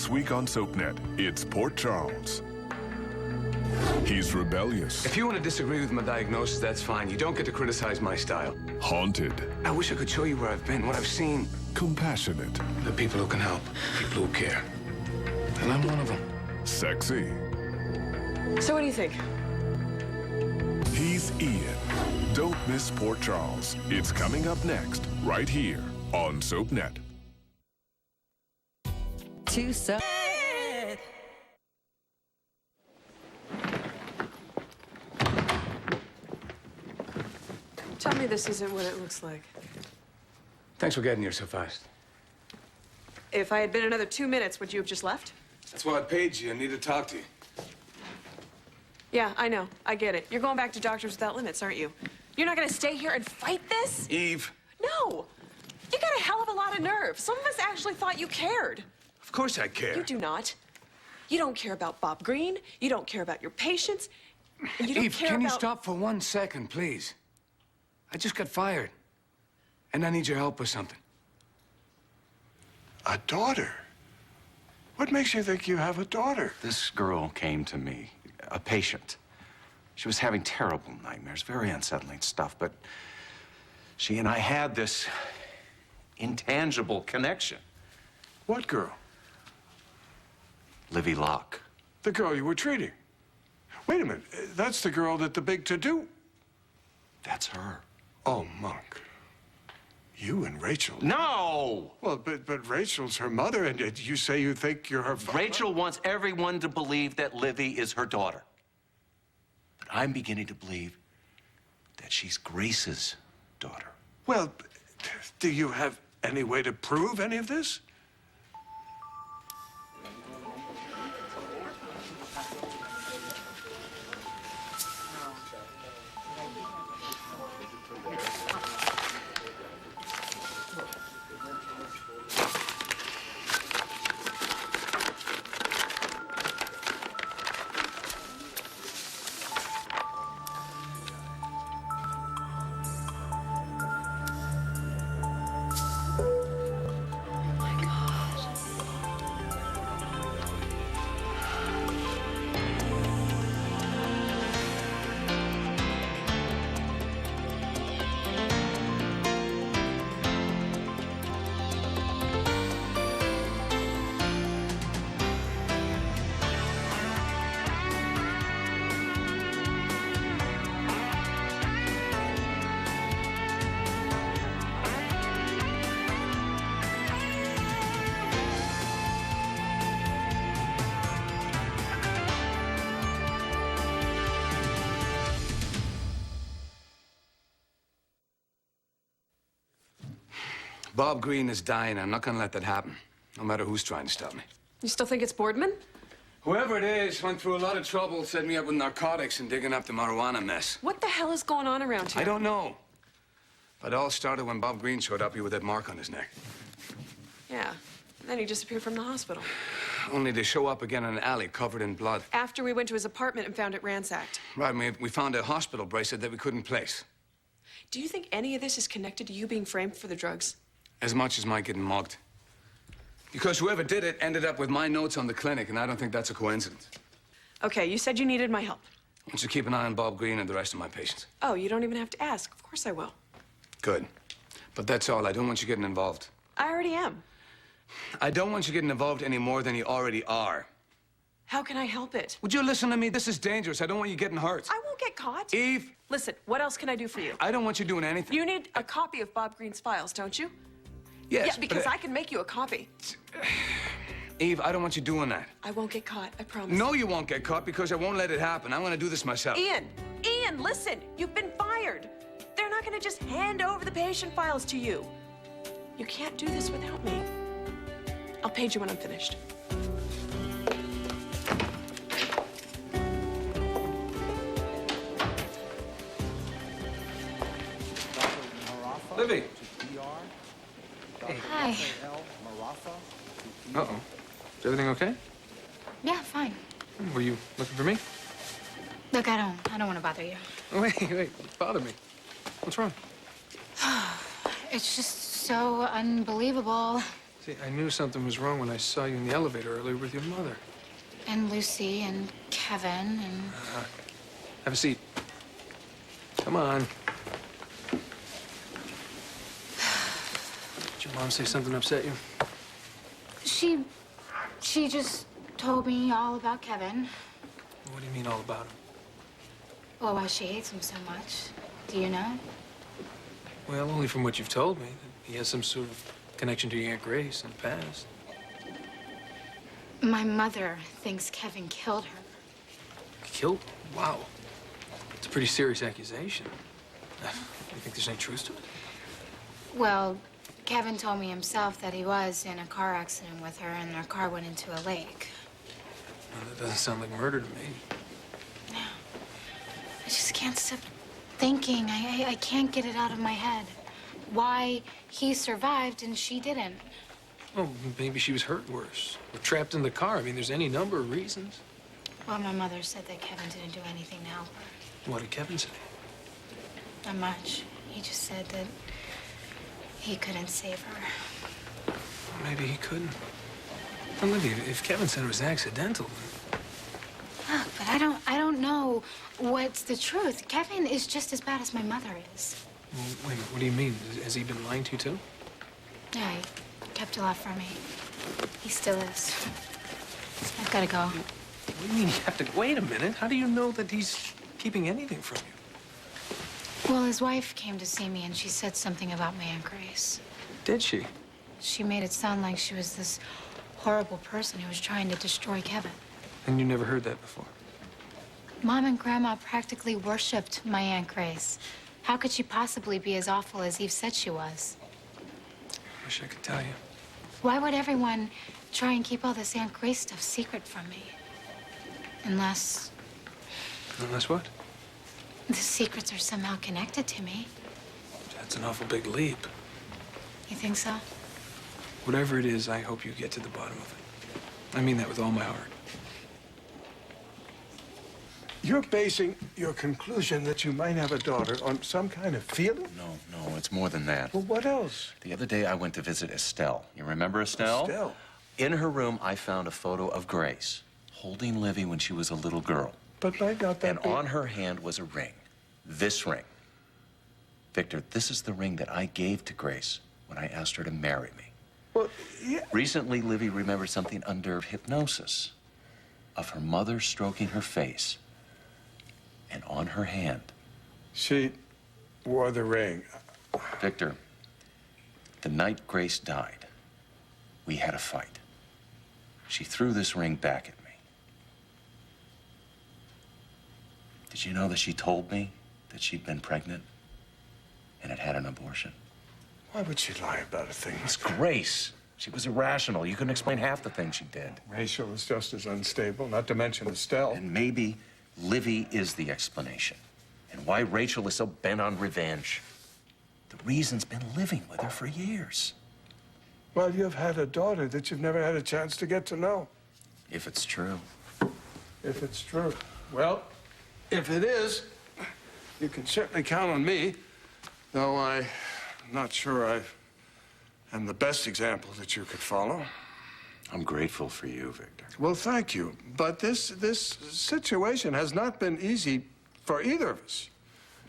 This week on SoapNet, it's Port Charles. He's rebellious. If you want to disagree with my diagnosis, that's fine. You don't get to criticize my style. Haunted. I wish I could show you where I've been, what I've seen. Compassionate. The people who can help, people who care. And I'm one of them. Sexy. So what do you think? He's Ian. Don't miss Port Charles. It's coming up next, right here on SoapNet. Tell me this isn't what it looks like. Thanks for getting here so fast. If I had been another 2 minutes, would you have just left? That's why I paid you. I need to talk to you. Yeah, I know. I get it. You're going back to Doctors Without Limits, aren't you? You're not gonna stay here and fight this? Eve. No! You got a hell of a lot of nerve. Some of us actually thought you cared. Of course I care. You do not. You don't care about Bob Green. You don't care about your patients. And you don't Eve, care can you about... stop for 1 second, please? I just got fired. And I need your help with something. A daughter? What makes you think you have a daughter? This girl came to me, a patient. She was having terrible nightmares, very unsettling stuff, but she and I had this intangible connection. What girl? Livy Locke. The girl you were treating. Wait a minute, that's the girl that the big to-do... That's her. Oh, Monk. You and Rachel... No! Well, but Rachel's her mother, and you say you think you're her father? Rachel wants everyone to believe that Livy is her daughter. But I'm beginning to believe that she's Grace's daughter. Well, do you have any way to prove any of this? Bob Green is dying. I'm not gonna let that happen, no matter who's trying to stop me. You still think it's Boardman? Whoever it is went through a lot of trouble, set me up with narcotics and digging up the marijuana mess. What the hell is going on around here? I don't know. But it all started when Bob Green showed up here with that mark on his neck. Yeah. And then he disappeared from the hospital. Only to show up again in an alley covered in blood. After we went to his apartment and found it ransacked. Right, we found a hospital bracelet that we couldn't place. Do you think any of this is connected to you being framed for the drugs? As much as my getting mugged. Because whoever did it ended up with my notes on the clinic, and I don't think that's a coincidence. Okay, you said you needed my help. I want you to keep an eye on Bob Green and the rest of my patients. Oh, you don't even have to ask. Of course I will. Good. But that's all. I don't want you getting involved. I already am. I don't want you getting involved any more than you already are. How can I help it? Would you listen to me? This is dangerous. I don't want you getting hurt. I won't get caught. Eve! Listen, what else can I do for you? I don't want you doing anything. You need a copy of Bob Green's files, don't you? Yes, Yeah, because but I can make you a copy. Eve, I don't want you doing that. I won't get caught, I promise. No, you won't get caught because I won't let it happen. I'm gonna do this myself. Ian, listen, you've been fired. They're not gonna just hand over the patient files to you. You can't do this without me. I'll page you when I'm finished. Livy. Hi. Uh-oh. Is everything okay? Yeah, fine. Were you looking for me? Look, I don't want to bother you. Wait, bother me. What's wrong? It's just so unbelievable. See, I knew something was wrong when I saw you in the elevator earlier with your mother. And Lucy and Kevin and... Have a seat. Come on. Did your mom say something upset you? She just told me all about Kevin. What do you mean all about him? Well, why she hates him so much. Do you know? Well, only from what you've told me. He has some sort of connection to your Aunt Grace in the past. My mother thinks Kevin killed her. Killed? Wow. It's a pretty serious accusation. You think there's any truth to it? Well, Kevin told me himself that he was in a car accident with her and their car went into a lake. Well, that doesn't sound like murder to me. No. I just can't stop thinking. I can't get it out of my head. Why he survived and she didn't. Well, maybe she was hurt worse. Or trapped in the car. I mean, there's any number of reasons. Well, my mother said that Kevin didn't do anything to help her. What did Kevin say? Not much. He just said that he couldn't save her. Maybe he couldn't. Well, Livy, if Kevin said it was accidental, Look, but I don't know what's the truth. Kevin is just as bad as my mother is. well, wait a minute, what do you mean? Has he been lying to you, too? Yeah, he kept a lot from me. He still is. I've got to go. What do you mean you have to... Wait a minute. How do you know that he's keeping anything from you? Well, his wife came to see me and she said something about my Aunt Grace. Did she? She made it sound like she was this horrible person who was trying to destroy Kevin. And you never heard that before? Mom and Grandma practically worshipped my Aunt Grace. How could she possibly be as awful as Eve said she was? I wish I could tell you. Why would everyone try and keep all this Aunt Grace stuff secret from me? Unless Unless what? the secrets are somehow connected to me. That's an awful big leap. You think so? Whatever it is, I hope you get to the bottom of it. I mean that with all my heart. You're basing your conclusion that you might have a daughter on some kind of feeling? No, it's more than that. Well, what else? The other day, I went to visit Estelle. You remember Estelle? Estelle? In her room, I found a photo of Grace holding Livy when she was a little girl. But might not that And be... on her hand was a ring. This ring. Victor, this is the ring that I gave to Grace when I asked her to marry me. Well, yeah. Recently, Livy remembered something under hypnosis of her mother stroking her face. And on her hand. She wore the ring. Victor, the night Grace died, we had a fight. She threw this ring back at me. Did you know that she told me that she'd been pregnant and had had an abortion? Why would she lie about a thing It's like that? Grace. She was irrational. You couldn't explain half the things she did. Rachel was just as unstable, not to mention Estelle. And maybe Livy is the explanation. And why Rachel is so bent on revenge. The reason's been living with her for years. Well, you've had a daughter that you've never had a chance to get to know. If it's true. If it's true. Well, if it is, you can certainly count on me, though I'm not sure I am the best example that you could follow. I'm grateful for you, Victor. Well, thank you. But this situation has not been easy for either of us.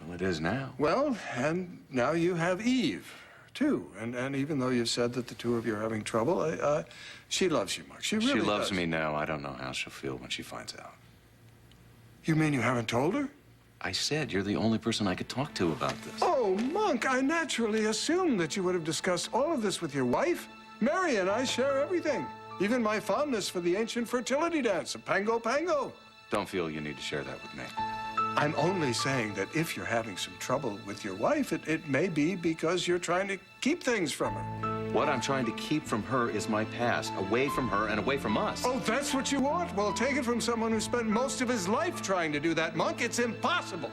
Well, it is now. Well, and now you have Eve, too. And even though you said that the two of you are having trouble, she loves you, Mark. She really She loves does. me now. I don't know how she'll feel when she finds out. You mean you haven't told her? I said you're the only person I could talk to about this. Oh, Monk, I naturally assumed that you would have discussed all of this with your wife. Mary and I share everything. Even my fondness for the ancient fertility dance, Pango Pango. Don't feel you need to share that with me. I'm only saying that if you're having some trouble with your wife, it may be because you're trying to keep things from her. What I'm trying to keep from her is my past, away from her and away from us. Oh, that's what you want? Well, take it from someone who spent most of his life trying to do that, Monk. It's impossible.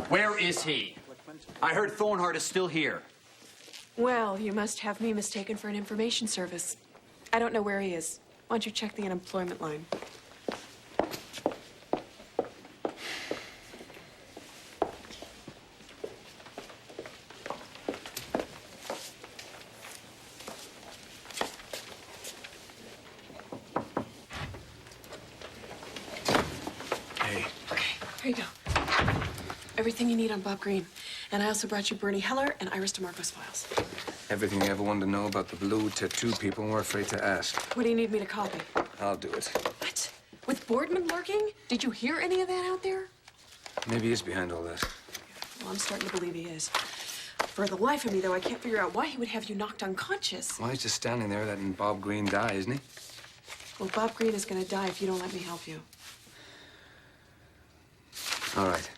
Where is he? I heard Thornhart is still here. Well, you must have me mistaken for an information service. I don't know where he is. Why don't you check the unemployment line? everything you need on Bob Green. And I also brought you Bernie Heller and Iris DeMarco's files. Everything you ever wanted to know about the blue tattoo people and were afraid to ask. What do you need me to copy? I'll do it. What? With Boardman lurking? Did you hear any of that out there? Maybe he's behind all this. Well, I'm starting to believe he is. For the life of me, though, I can't figure out why he would have you knocked unconscious. Well, he's just standing there letting Bob Green die, isn't he? Well, Bob Green is going to die if you don't let me help you. All right.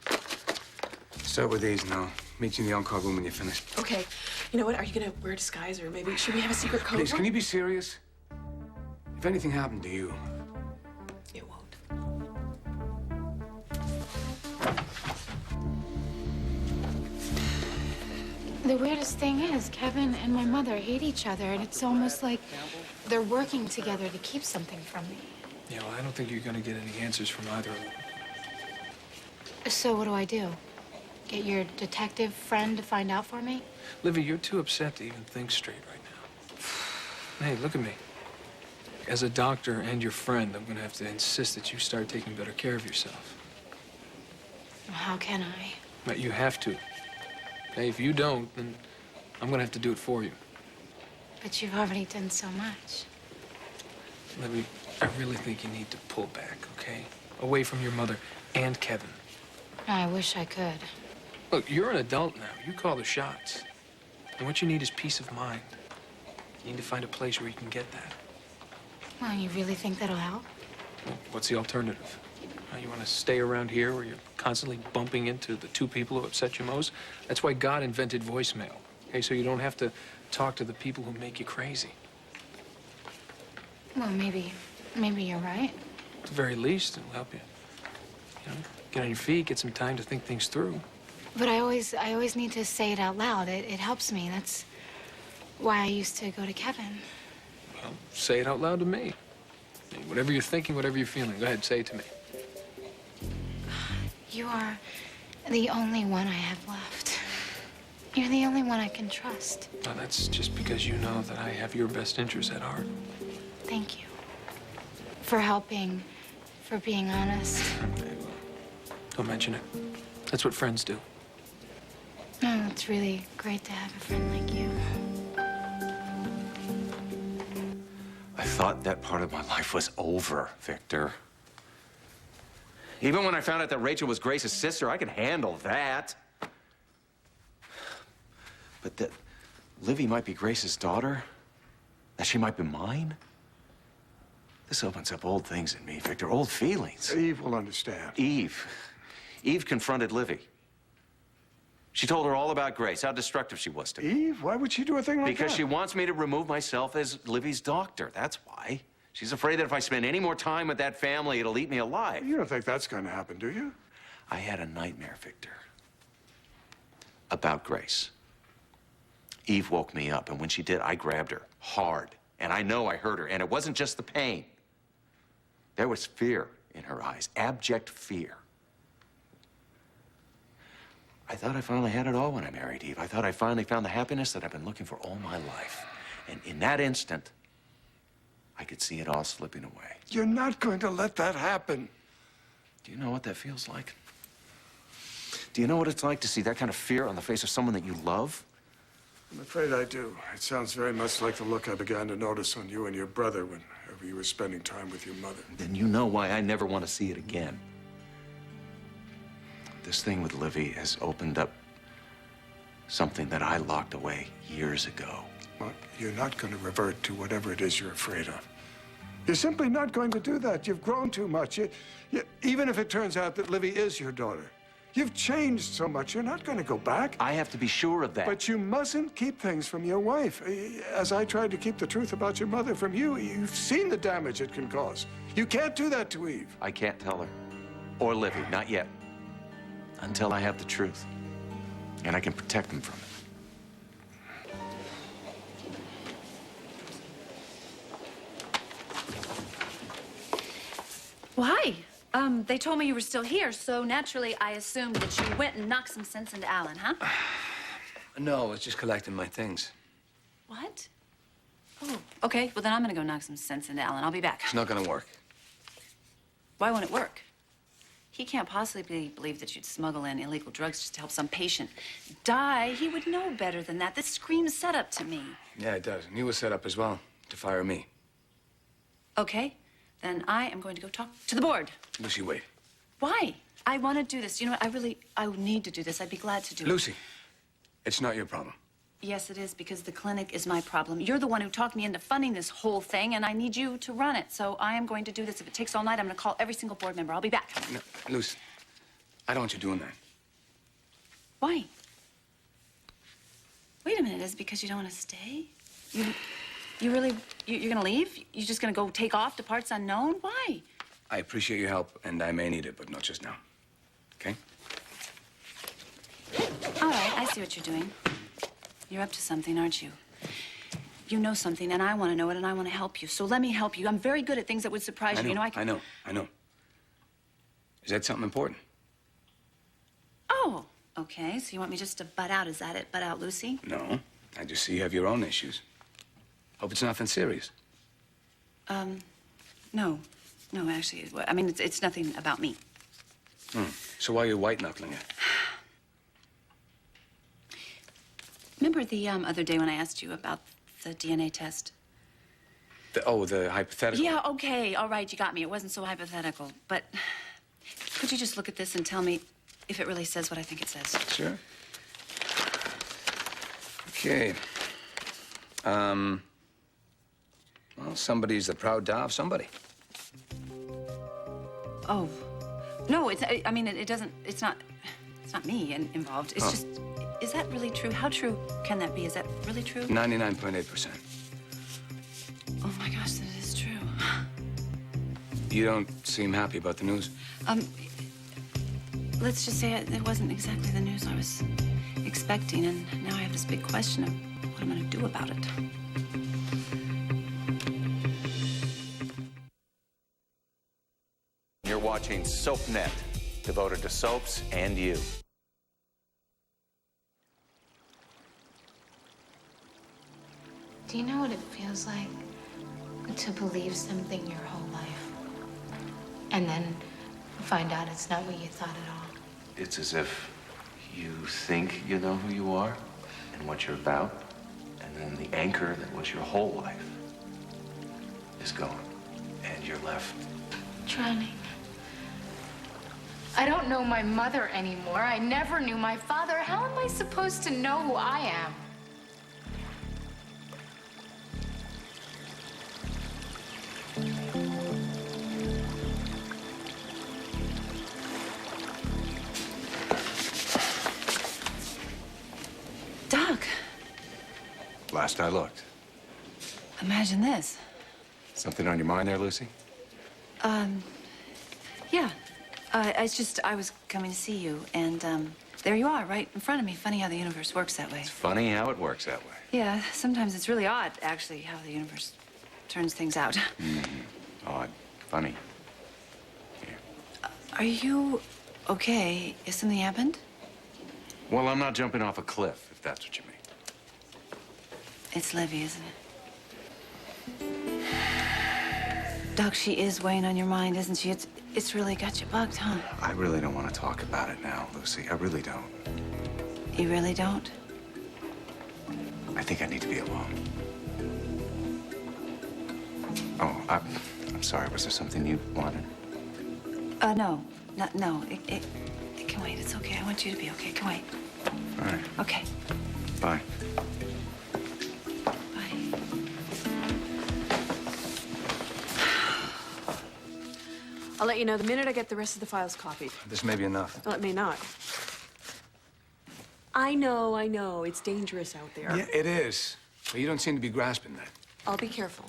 Start with these now. Meet you in the on-call room when you're finished. Okay. You know what? Are you going to wear a disguise, or maybe should we have a secret code? Please, can you be serious? If anything happened to you, It won't. The weirdest thing is, Kevin and my mother hate each other, and it's almost like they're working together to keep something from me. Yeah, well, I don't think you're gonna get any answers from either of them. So what do I do? Get your detective friend to find out for me? Livy, you're too upset to even think straight right now. Hey, look at me. As a doctor and your friend, I'm gonna have to insist that you start taking better care of yourself. How can I? But you have to. Okay, if you don't, then I'm gonna have to do it for you. But you've already done so much. Livy, I really think you need to pull back, okay? Away from your mother and Kevin. I wish I could. Look, you're an adult now. You call the shots. And what you need is peace of mind. You need to find a place where you can get that. Well, you really think that'll help? Well, what's the alternative? You want to stay around here where you're constantly bumping into the two people who upset you most? That's why God invented voicemail. Okay, so you don't have to talk to the people who make you crazy. Well, maybe you're right. At the very least, it'll help you. You know, get on your feet, get some time to think things through. But I always need to say it out loud. It helps me. That's why I used to go to Kevin. Well, say it out loud to me. Whatever you're thinking, whatever you're feeling, go ahead, say it to me. You are the only one I have left. You're the only one I can trust. Well, that's just because you know that I have your best interests at heart. Thank you. For helping, for being honest. Okay, well, don't mention it. That's what friends do. Oh, it's really great to have a friend like you. I thought that part of my life was over, Victor. Even when I found out that Rachel was Grace's sister, I could handle that. But that Livy might be Grace's daughter, that she might be mine, this opens up old things in me, Victor, old feelings. Eve will understand. Eve confronted Livy. She told her all about Grace, how destructive she was to me. Eve? Why would she do a thing like that? Because she wants me to remove myself as Livy's doctor, that's why. She's afraid that if I spend any more time with that family, it'll eat me alive. You don't think that's going to happen, do you? I had a nightmare, Victor, about Grace. Eve woke me up, and when she did, I grabbed her hard. And I know I hurt her, and it wasn't just the pain. There was fear in her eyes, abject fear. I thought I finally had it all when I married Eve. I thought I finally found the happiness that I've been looking for all my life. And in that instant, I could see it all slipping away. You're not going to let that happen. Do you know what that feels like? Do you know what it's like to see that kind of fear on the face of someone that you love? I'm afraid I do. It sounds very much like the look I began to notice on you and your brother whenever you were spending time with your mother. Then you know why I never want to see it again. This thing with Livy has opened up something that I locked away years ago. Well, you're not going to revert to whatever it is you're afraid of. You're simply not going to do that. You've grown too much. Even if it turns out that Livy is your daughter, you've changed so much, you're not going to go back. I have to be sure of that. But you mustn't keep things from your wife. As I tried to keep the truth about your mother from you, you've seen the damage it can cause. You can't do that to Eve. I can't tell her. Or Livy, not yet. Until I have the truth. And I can protect them from it. Well, hi. They told me you were still here, so naturally I assumed that you went and knocked some sense into Alan, huh? No, I was just collecting my things. What? Oh, okay. Well, then I'm gonna go knock some sense into Alan. I'll be back. It's not gonna work. Why won't it work? He can't possibly believe that you'd smuggle in illegal drugs just to help some patient die. He would know better than that. This screams setup to me. Yeah, it does. And he was set up as well to fire me. Okay, then I am going to go talk to the board. Lucy, wait. Why? I want to do this. You know what? I need to do this. I'd be glad to do it. Lucy, it's not your problem. Yes, it is, because the clinic is my problem. You're the one who talked me into funding this whole thing, and I need you to run it. So I am going to do this. If it takes all night, I'm going to call every single board member. I'll be back. No, Lucy, I don't want you doing that. Why? Wait a minute. Is it because you don't want to stay? You're going to leave? You're just going to go take off to parts unknown? Why? I appreciate your help, and I may need it, but not just now. Okay? All right, I see what you're doing. You're up to something, aren't you? You know something, and I want to know it, and I want to help you. So let me help you. I'm very good at things that would surprise you. You know, I know. Is that something important? Oh, okay. So you want me just to butt out? Is that it? Butt out, Lucy? No. I just see you have your own issues. Hope it's nothing serious. No. No, actually, I mean, it's nothing about me. So why are you white-knuckling it? Remember the other day when I asked you about the DNA test? The hypothetical? Yeah, okay, all right, you got me. It wasn't so hypothetical. But could you just look at this and tell me if it really says what I think it says? Sure. Okay. Well, somebody's the proud da of somebody. Oh. No, I mean, it doesn't, it's not me involved. It's just, is that really true? How true can that be? Is that really true? 99.8%. Oh, my gosh, that is true. You don't seem happy about the news. Let's just say it wasn't exactly the news I was expecting, and now I have this big question of what I'm going to do about it. You're watching SoapNet, devoted to soaps and you. Do you know what it feels like to believe something your whole life and then find out it's not what you thought at all? It's as if you think you know who you are and what you're about, and then the anchor that was your whole life is gone, and you're left Drowning. I don't know my mother anymore. I never knew my father. How am I supposed to know who I am? Doc, Last I looked. imagine this. Something on your mind there, Lucy? Yeah. It's just, I was coming to see you, and there you are, right in front of me. Funny how the universe works that way. It's funny how it works that way. Yeah, sometimes it's really odd, actually, how the universe turns things out. Odd. Funny. Here. Are you okay? Has something happened? Well, I'm not jumping off a cliff, if that's what you mean. It's Livy, isn't it? Doc, she is weighing on your mind, isn't she? It's really got you bugged, huh? I really don't want to talk about it now, Lucy. I really don't. You really don't? I think I need to be alone. Oh, I'm sorry. Was there something you wanted? No. No. It can wait. It's okay. I want you to be okay. It can wait. All right. Okay. Bye. Bye. I'll let you know the minute I get the rest of the files copied. This may be enough. Well, it may not. I know. It's dangerous out there. Yeah, it is. But you don't seem to be grasping that. I'll be careful.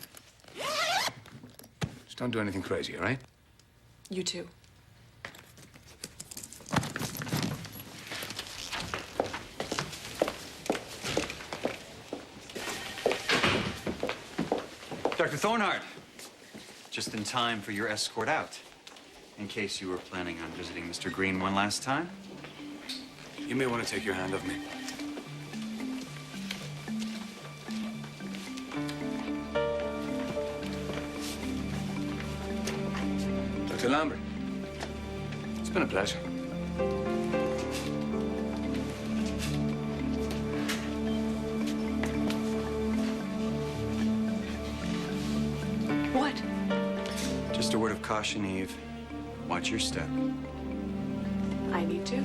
Just don't do anything crazy, all right? You too. Dr. Thornhart, just in time for your escort out. In case you were planning on visiting Mr. Green one last time. You may want to take your hand off me. Dr. Lambert, It's been a pleasure. What? Just a word of caution, Eve. Watch your step. I need to?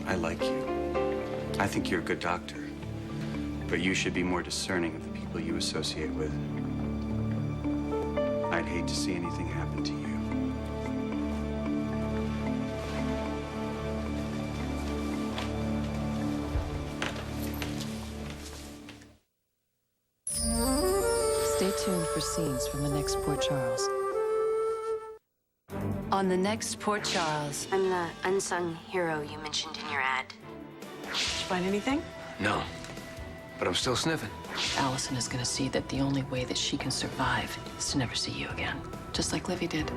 I like you. I think you're a good doctor. But you should be more discerning of the people you associate with. I'd hate to see anything happen to you. Stay tuned for scenes from the next Port Charles. On the next Port Charles. I'm the unsung hero you mentioned in your ad. Did you find anything? No. But I'm still sniffing. Allison is going to see that the only way that she can survive is to never see you again, just like Livy did.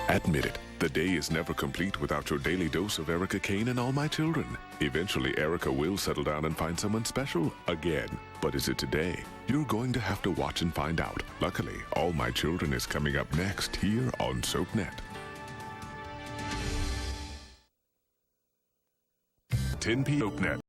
Admit it, the day is never complete without your daily dose of Erica Kane and All My Children. Eventually, Erica will settle down and find someone special again. But is it today? You're going to have to watch and find out. Luckily, All My Children is coming up next here on SoapNet. 10 p.m. SoapNet.